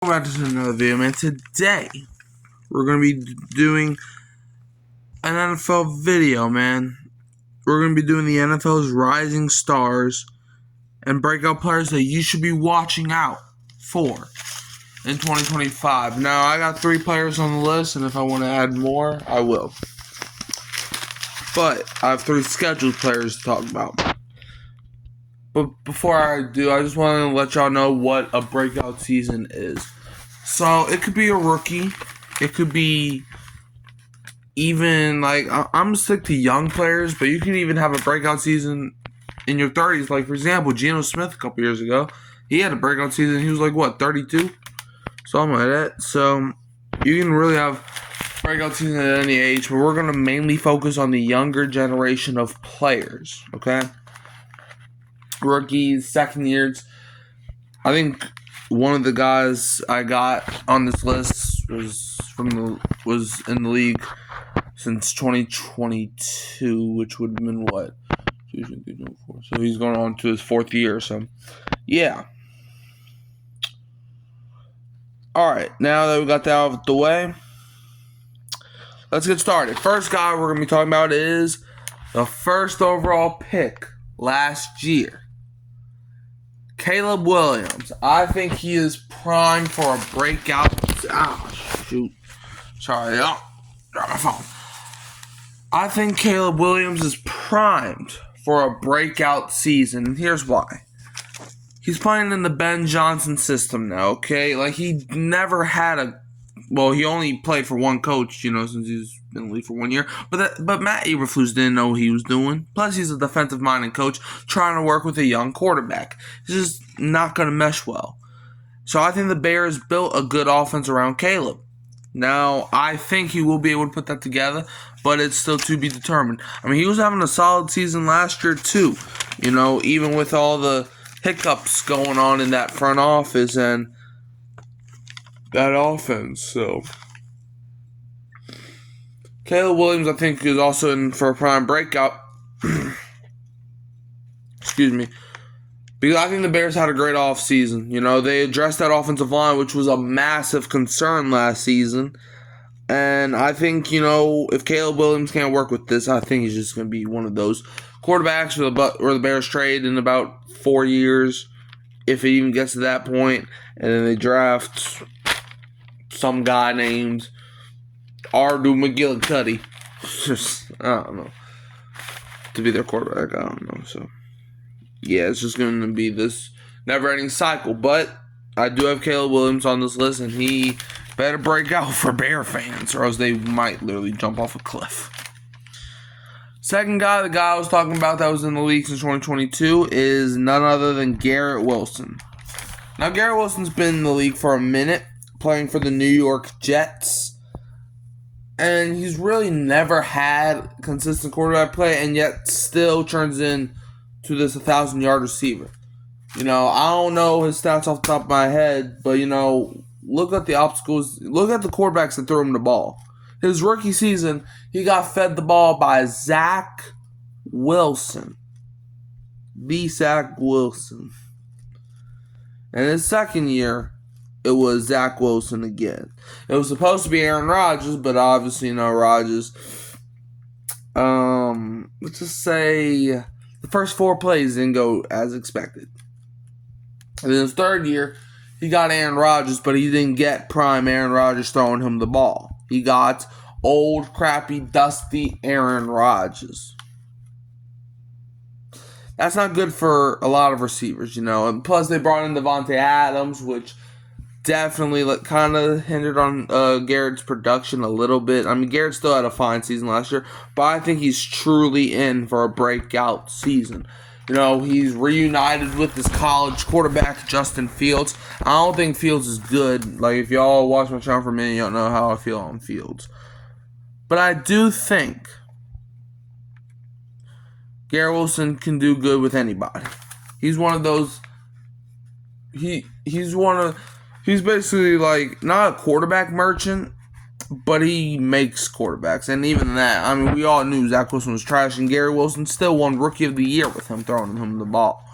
Welcome back to another video, man. Today, we're going to be doing an NFL video, man. We're going to be doing the NFL's rising stars and breakout players that you should be watching out for in 2025. Now, I got 3 players on the list, and if I want to add more, I will. But I have 3 scheduled players to talk about. But before I do, I just want to let y'all know what a breakout season is. So, it could be a rookie. It could be even, like, I'm going to stick to young players, but you can even have a breakout season in your 30s. Like, for example, Geno Smith a couple years ago, he had a breakout season. He was like, what, 32? Something like that. So, you can really have breakout season at any age, but we're going to mainly focus on the younger generation of players, okay? Rookies, second years. I think one of the guys I got on this list was in the league since 2022, which would have been what? So he's going on to his 4th year. So, yeah. All right, now that we got that out of the way, let's get started. First guy we're going to be talking about is the first overall pick last year, Caleb Williams. I think he is primed for a breakout. Shoot. Sorry. Oh, drop my phone. I think Caleb Williams is primed for a breakout season. And here's why. He's playing in the Ben Johnson system now, okay? Like, he never had he only played for one coach, since he's been in the league for 1 year. But Matt Eberflus didn't know what he was doing. Plus, he's a defensive-minded coach trying to work with a young quarterback. It's just not going to mesh well. So I think the Bears built a good offense around Caleb. Now, I think he will be able to put that together, but it's still to be determined. I mean, he was having a solid season last year, too. Even with all the hiccups going on in that front office and that offense. So Caleb Williams, I think, is also in for a prime breakout. Excuse me. Because I think the Bears had a great offseason. They addressed that offensive line, which was a massive concern last season. And I think, if Caleb Williams can't work with this, I think he's just going to be one of those quarterbacks where the Bears trade in about 4 years, if it even gets to that point, and then they draft some guy named Ardu McGillicuddy. I don't know. To be their quarterback, I don't know. So, yeah, it's just going to be this never-ending cycle. But I do have Caleb Williams on this list, and he better break out for Bear fans, or else they might literally jump off a cliff. Second guy, the guy I was talking about that was in the league since 2022, is none other than Garrett Wilson. Now, Garrett Wilson's been in the league for a minute, playing for the New York Jets, and he's really never had consistent quarterback play, and yet still turns in to this 1,000-yard receiver. I don't know his stats off the top of my head, but, look at the obstacles. Look at the quarterbacks that threw him the ball. His rookie season, he got fed the ball by Zach Wilson. The Zach Wilson. And his second year, it was Zach Wilson again. It was supposed to be Aaron Rodgers, but obviously Rodgers. Let's just say the first 4 plays didn't go as expected. And then his third year, he got Aaron Rodgers, but he didn't get prime Aaron Rodgers throwing him the ball. He got old, crappy, dusty Aaron Rodgers. That's not good for a lot of receivers, And plus, they brought in Devontae Adams, which definitely kind of hindered on Garrett's production a little bit. I mean, Garrett still had a fine season last year, but I think he's truly in for a breakout season. He's reunited with his college quarterback, Justin Fields. I don't think Fields is good. Like, if y'all watch my channel for a minute, you don't know how I feel on Fields. But I do think Garrett Wilson can do good with anybody. He's one of those. He's basically like not a quarterback merchant, but he makes quarterbacks. And even that, I mean, we all knew Zach Wilson was trash, and Garrett Wilson still won Rookie of the Year with him throwing him the ball.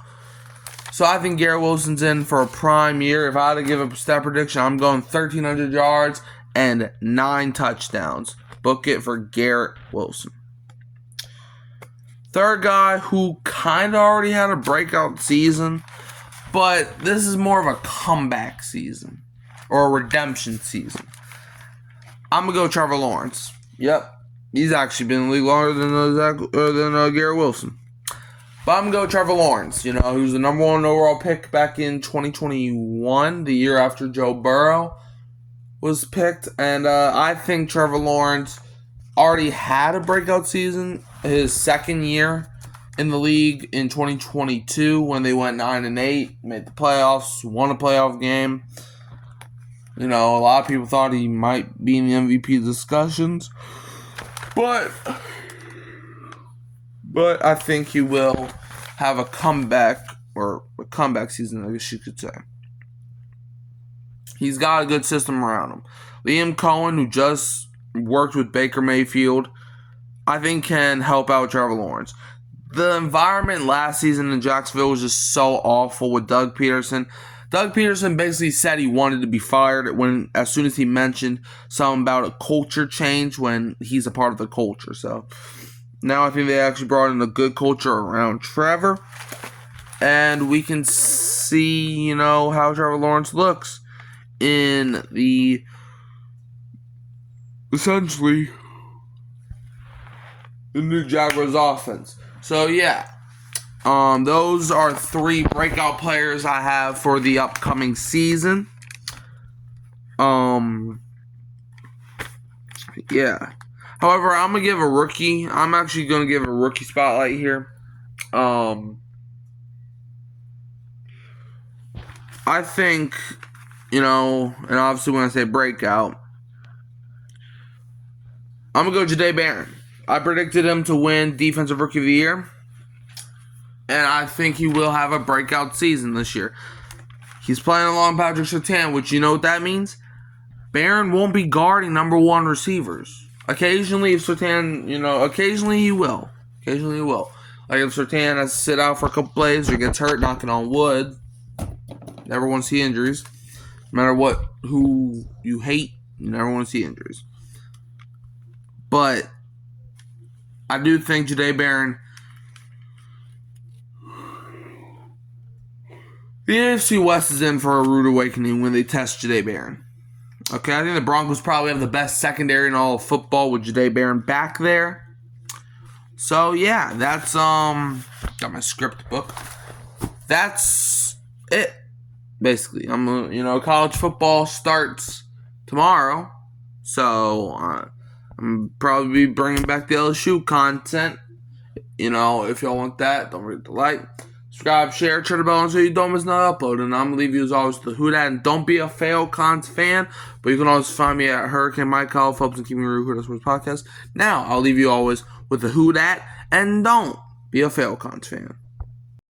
So I think Garrett Wilson's in for a prime year. If I had to give a stat prediction, I'm going 1,300 yards and 9 touchdowns. Book it for Garrett Wilson. Third guy who kind of already had a breakout season, but this is more of a comeback season or a redemption season. I'm going to go Trevor Lawrence. Yep. He's actually been in the league longer than Garrett Wilson. But I'm going to go Trevor Lawrence, he was the number 1 overall pick back in 2021, the year after Joe Burrow was picked. And I think Trevor Lawrence already had a breakout season his second year in the league in 2022 when they went 9-8, made the playoffs, won a playoff game. A lot of people thought he might be in the MVP discussions. But I think he will have a comeback season, I guess you could say. He's got a good system around him. Liam Cohen, who just worked with Baker Mayfield, I think can help out Trevor Lawrence. The environment last season in Jacksonville was just so awful with Doug Peterson. Doug Peterson basically said he wanted to be fired as soon as he mentioned something about a culture change when he's a part of the culture. So now I think they actually brought in a good culture around Trevor. And we can see, how Trevor Lawrence looks in essentially the new Jaguars offense. So yeah. Those are 3 breakout players I have for the upcoming season. Yeah. However, I'm going to give a rookie. I'm actually going to give a rookie spotlight here. I think, and obviously when I say breakout, I'm going to go Jahdae Barron. I predicted him to win Defensive Rookie of the Year. And I think he will have a breakout season this year. He's playing along Patrick Surtain, which you know what that means? Barron won't be guarding number 1 receivers. Occasionally, if Surtain, occasionally he will. Occasionally he will. Like if Surtain has to sit out for a couple plays or gets hurt, knocking on wood. Never want to see injuries. No matter who you hate, you never want to see injuries. But I do think Jahdae Barron, the AFC West is in for a rude awakening when they test Jahdae Barron. Okay, I think the Broncos probably have the best secondary in all of football with Jahdae Barron back there. So yeah, that's got my script book. That's it. Basically, college football starts tomorrow, so I'm probably bringing back the LSU content. If y'all want that, don't forget to like, subscribe, share, turn the bell on so you don't miss another upload. And I'm going to leave you as always with the Who Dat. And don't be a fail cons fan, but you can always find me at Hurricane Mike College, Helps and Keep Me Real, Who Dat Sports Podcast. Now, I'll leave you always with the Who Dat, and don't be a fail cons fan.